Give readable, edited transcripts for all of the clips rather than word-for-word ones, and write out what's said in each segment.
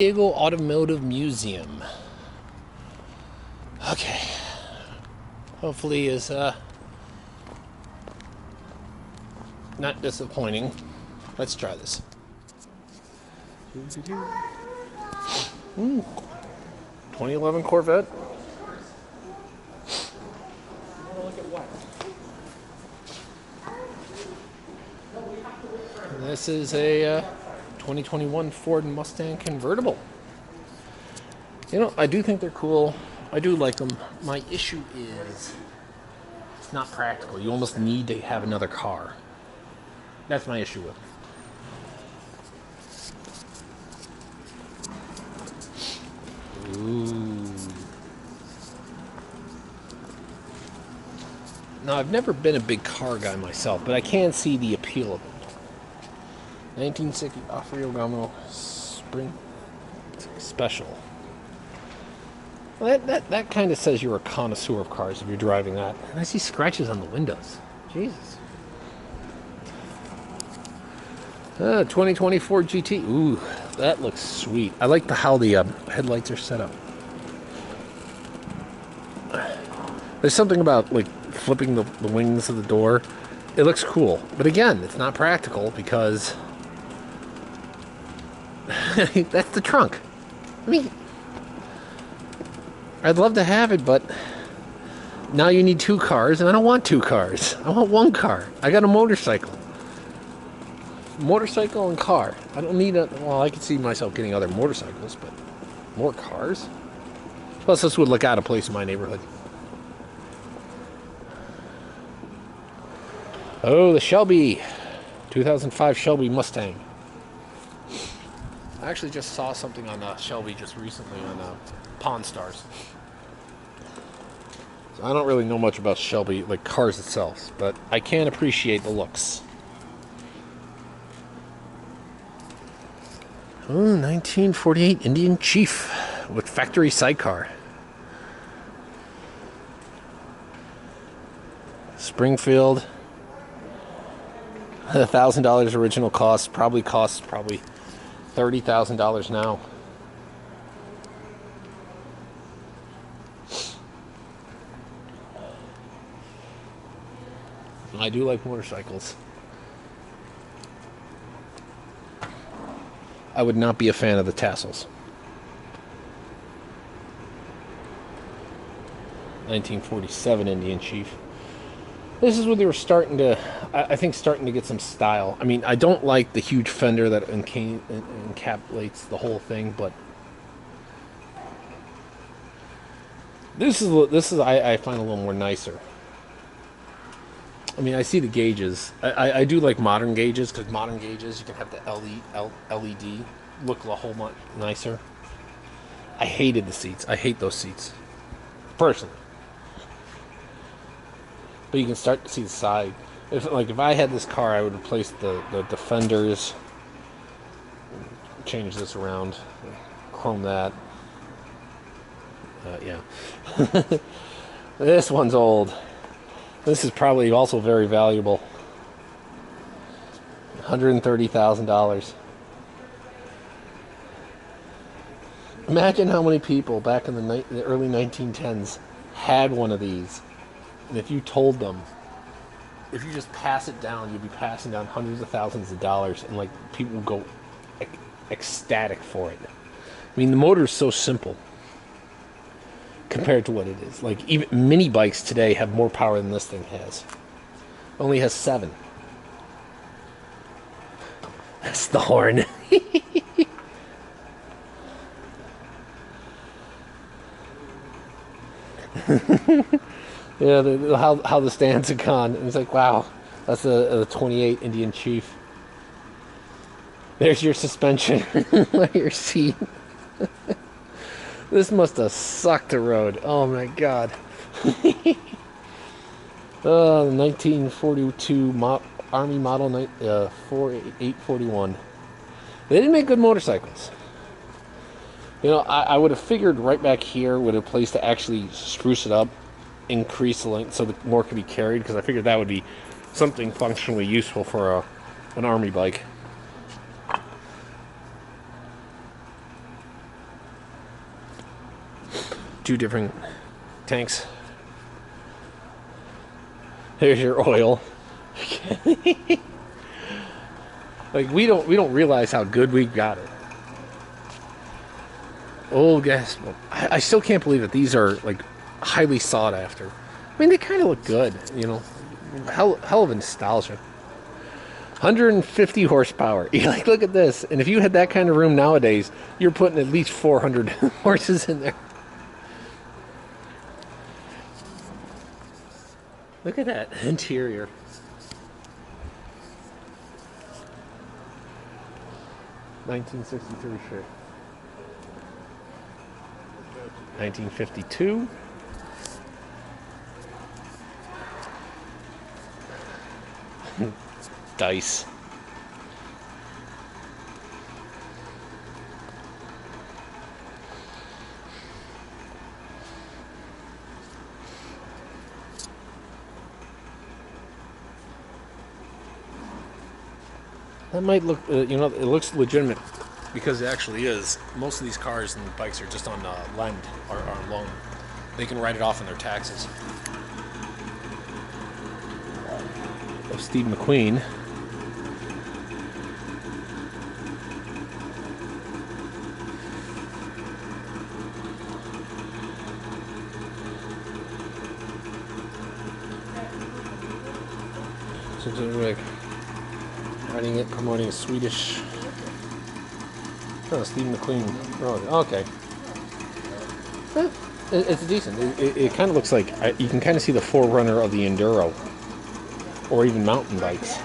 Diego Automotive Museum. Okay. Hopefully is not disappointing. Let's try this. 2011 Corvette. This is a 2021 Ford Mustang convertible. You know, I do think they're cool. I do like them. My issue is it's not practical. You almost need to have another car. That's my issue with them. Ooh. Now, I've never been a big car guy myself, but I can see the appeal of it. 1960 off-road Gamo Spring Special. Well, that kind of says you're a connoisseur of cars if you're driving that. And I see scratches on the windows. Jesus. 2024 GT. Ooh, that looks sweet. I like how the headlights are set up. There's something about like flipping the wings of the door. It looks cool. But again, it's not practical because that's the trunk. I mean, I'd love to have it, but now you need two cars, and I don't want two cars. I want one car. I got a motorcycle. Motorcycle and car. I don't need a... Well, I could see myself getting other motorcycles, but more cars? Plus, this would look out of place in my neighborhood. Oh, the Shelby. 2005 Shelby Mustang. I actually just saw something on Shelby just recently on Pawn Stars. So I don't really know much about Shelby, like cars itself, but I can appreciate the looks. Oh, 1948 Indian Chief with factory sidecar. Springfield. $1,000 original cost. Probably costs $30,000 now. I do like motorcycles. I would not be a fan of the tassels. 1947 Indian Chief. This is where they were starting to, I think, starting to get some style. I mean, I don't like the huge fender that encapsulates the whole thing, but this is I find a little more nicer. I mean, I see the gauges. I do like modern gauges, because modern gauges, you can have the LED look a whole lot nicer. I hated the seats. I hate those seats, personally. But you can start to see the side. If I had this car, I would replace the fenders, change this around, chrome that. Yeah. This one's old. This is probably also very valuable. $130,000. Imagine how many people back in the early 1910s had one of these. And if you told them, if you just pass it down, you'd be passing down hundreds of thousands of dollars, and like people would go ecstatic for it. I mean, the motor is so simple compared to what it is. Like, even mini bikes today have more power than this thing has. It only has 7. That's the horn. Yeah, how the stands have gone. It's like, wow, that's a 28 Indian Chief. There's your suspension. Your seat. This must have sucked the road. Oh my God. 1942 Army Model 841. They didn't make good motorcycles. You know, I would have figured right back here would a place to actually spruce it up, increase the length so that more could be carried, because I figured that would be something functionally useful for an army bike. 2 different tanks. There's your oil. Like we don't realize how good we've got it. Old gas. I still can't believe that these are like highly sought after. I mean, they kind of look good, you know. Hell of a nostalgia. 150 horsepower. You like, look at this. And if you had that kind of room nowadays, you're putting at least 400 horses in there. Look at that interior. (1963) shit. 1952. Dice. That might look, you know, it looks legitimate because it actually is. Most of these cars and bikes are just on lend or on loan. They can write it off on their taxes. Of Steve McQueen. So like writing it, promoting a Swedish. Oh, Steve McQueen. Oh, okay. It's decent. It kind of looks like you can kind of see the forerunner of the Enduro, or even mountain bikes.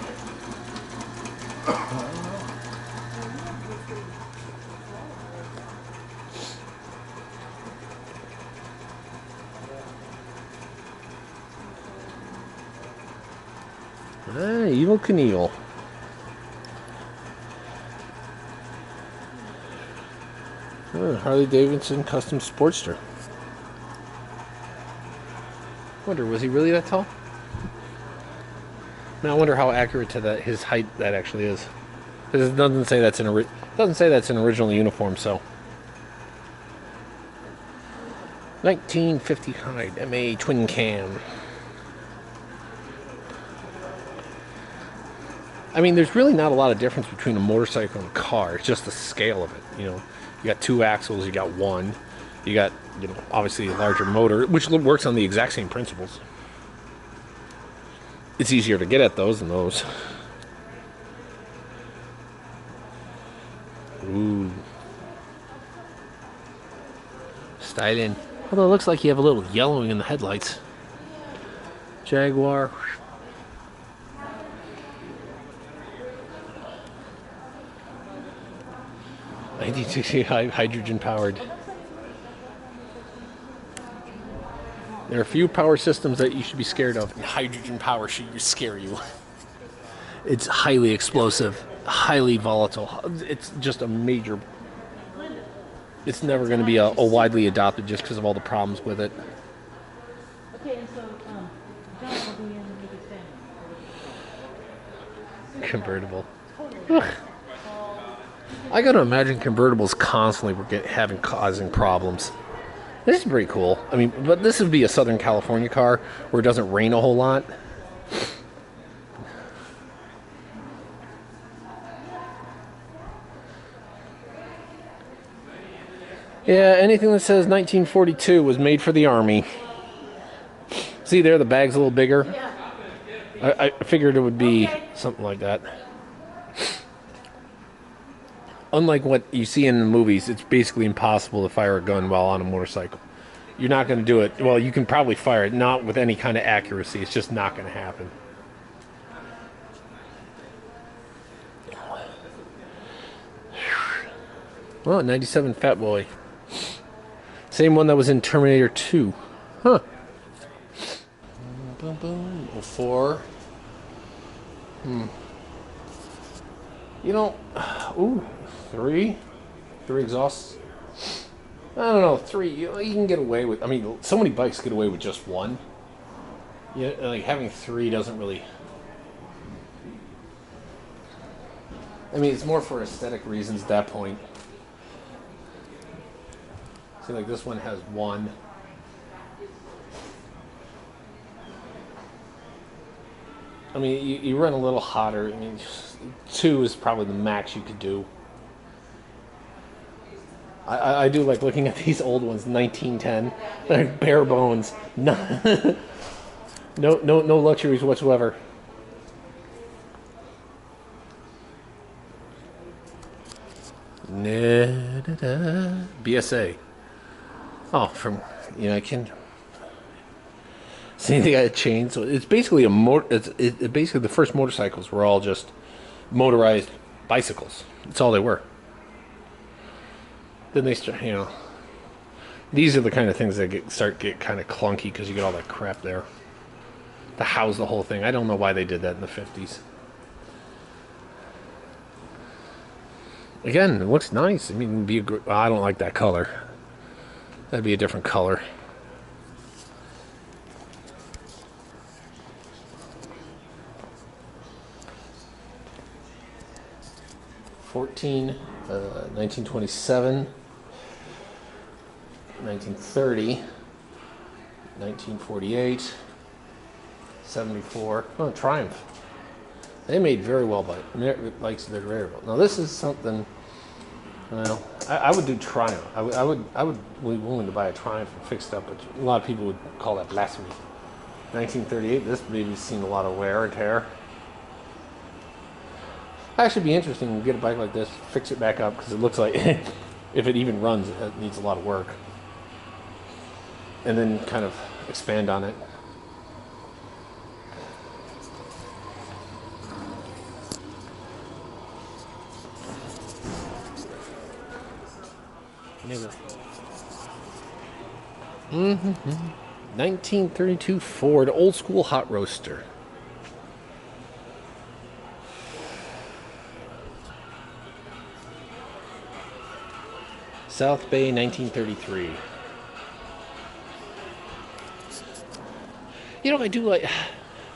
Evel Knievel. Harley Davidson Custom Sportster. Wonder, was he really that tall? Now I wonder how accurate to that his height that actually is. Because it doesn't say that's an original uniform. So 1950 Hyde MA twin cam. I mean, there's really not a lot of difference between a motorcycle and a car. It's just the scale of it. You know, you got 2 axles, you got 1, you got, you know, obviously a larger motor, which works on the exact same principles. It's easier to get at those than those. Ooh. Styling. Although it looks like you have a little yellowing in the headlights. Jaguar. 1960 hydrogen powered. There are a few power systems that you should be scared of. Hydrogen power should scare you. It's highly explosive, highly volatile. It's just a major. It's never going to be a widely adopted just because of all the problems with it. Okay, and so John will be in the big fan. Convertible. Ugh. I got to imagine convertibles constantly were causing problems. This is pretty cool. I mean, but this would be a Southern California car where it doesn't rain a whole lot. Yeah, anything that says 1942 was made for the Army. See there, the bag's a little bigger. I figured it would be something like that. Unlike what you see in the movies, it's basically impossible to fire a gun while on a motorcycle. You're not going to do it. Well, you can probably fire it, not with any kind of accuracy. It's just not going to happen. Well, 97 Fat Boy. Same one that was in Terminator 2. Huh. Boom, boom. 04. You know, ooh, 3 exhausts. I don't know, 3. You can get away with. I mean, so many bikes get away with just 1. Yeah, like having 3 doesn't really. I mean, it's more for aesthetic reasons at that point. See, like this one has 1. I mean, you run a little hotter. I mean, 2 is probably the max you could do. I do like looking at these old ones, 1910. They're bare bones. No, no luxuries whatsoever. BSA. Oh, from I can see they got a chain. So it's basically a motor. Basically the first motorcycles were all just motorized bicycles. That's all they were. Then they start, these are the kind of things that start get kind of clunky because you get all that crap there to house the whole thing. I don't know why they did that in the 50s. Again, it looks nice. I mean, I don't like that color. That'd be a different color. '14, 1927, 1930, 1948, 74. Oh, Triumph. They made very well bikes. They're very well. Now this is something. Well, I would do Triumph. I would be willing to buy a Triumph and fix it up, but a lot of people would call that blasphemy. 1938. This baby's seen a lot of wear and tear. Actually, be interesting to get a bike like this, fix it back up because it looks like if it even runs, it needs a lot of work, and then kind of expand on it. Nigga. 1932 Ford old school hot roaster. South Bay, 1933. I do like.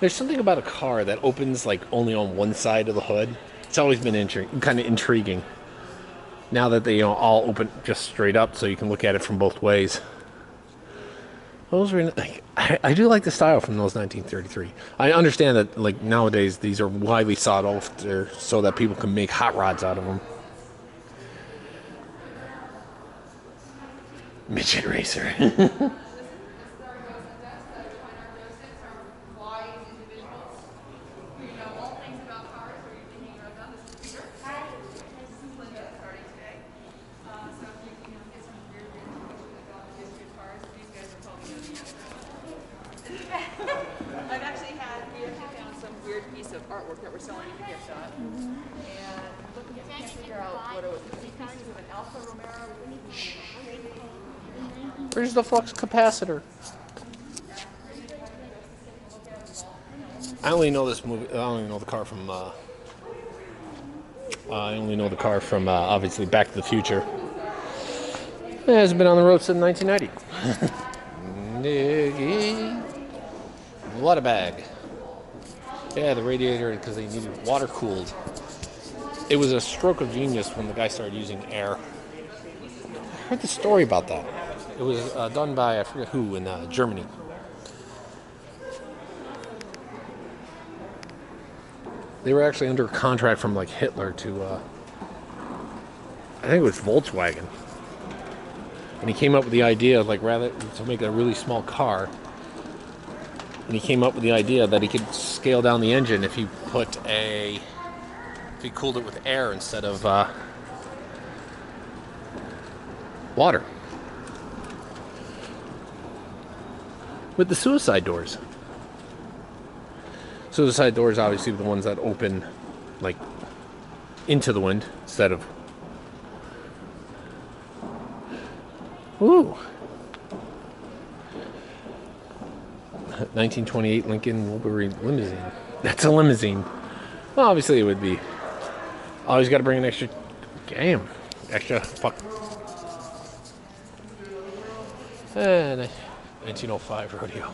There's something about a car that opens like only on one side of the hood. It's always been kind of intriguing. Now that they all open just straight up, so you can look at it from both ways. Those were I do like the style from those 1933. I understand that like nowadays these are widely sought after, so that people can make hot rods out of them. Midget racer. Artwork that we're selling in the gift shop, and looking at can't figure out what it was. Pieces of an Alfa Romero. Where's the flux capacitor? I only know this movie. I only know the car from. I only know the car from obviously Back to the Future. It hasn't been on the road since 1990. Water bag. Yeah, the radiator, because they needed water cooled. It was a stroke of genius when the guy started using air. I heard the story about that. It was done by, I forget who, in Germany. They were actually under a contract from like Hitler to, I think it was Volkswagen. And he came up with the idea, like rather to make a really small car. And he came up with the idea that he could scale down the engine if he cooled it with air instead of water. With the suicide doors. Suicide doors, obviously, the ones that open like into the wind instead of. Ooh. 1928 Lincoln Wolverine limousine. That's a limousine. Well, obviously it would be. Always got to bring an extra. Damn. Extra. Fuck. 1905 rodeo.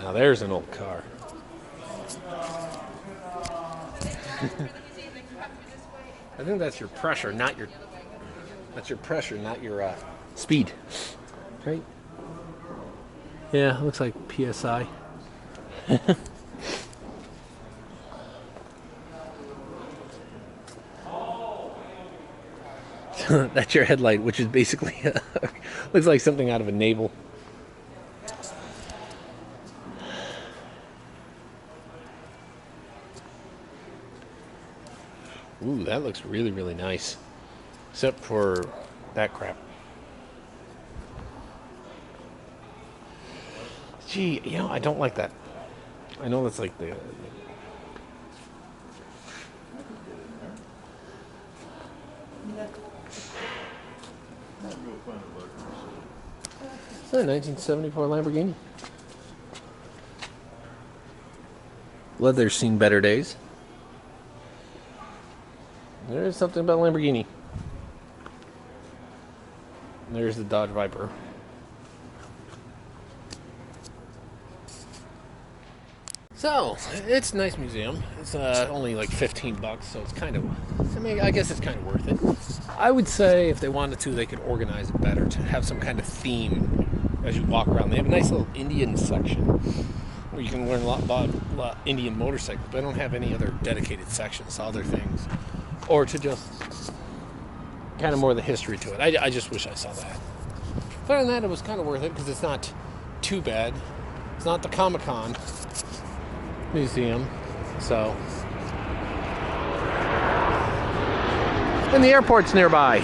Now there's an old car. I think that's your pressure, not your. That's your pressure, not your speed. Right? Yeah, looks like PSI. That's your headlight, which is basically looks like something out of a naval. Ooh, that looks really, really nice. Except for that crap. Gee, you know, I don't like that. I know that's like the... It's a 1974 Lamborghini. Leather's seen better days. There's something about Lamborghini. There's the Dodge Viper. So, it's a nice museum. It's only like $15, so it's kind of, I mean, I guess it's kind of worth it. I would say if they wanted to, they could organize it better to have some kind of theme as you walk around. They have a nice little Indian section where you can learn a lot about Indian motorcycles, but they don't have any other dedicated sections to other things. Or to just kind of more of the history to it. I just wish I saw that. But other than that, it was kind of worth it because it's not too bad. It's not the Comic-Con museum, so. And the airport's nearby.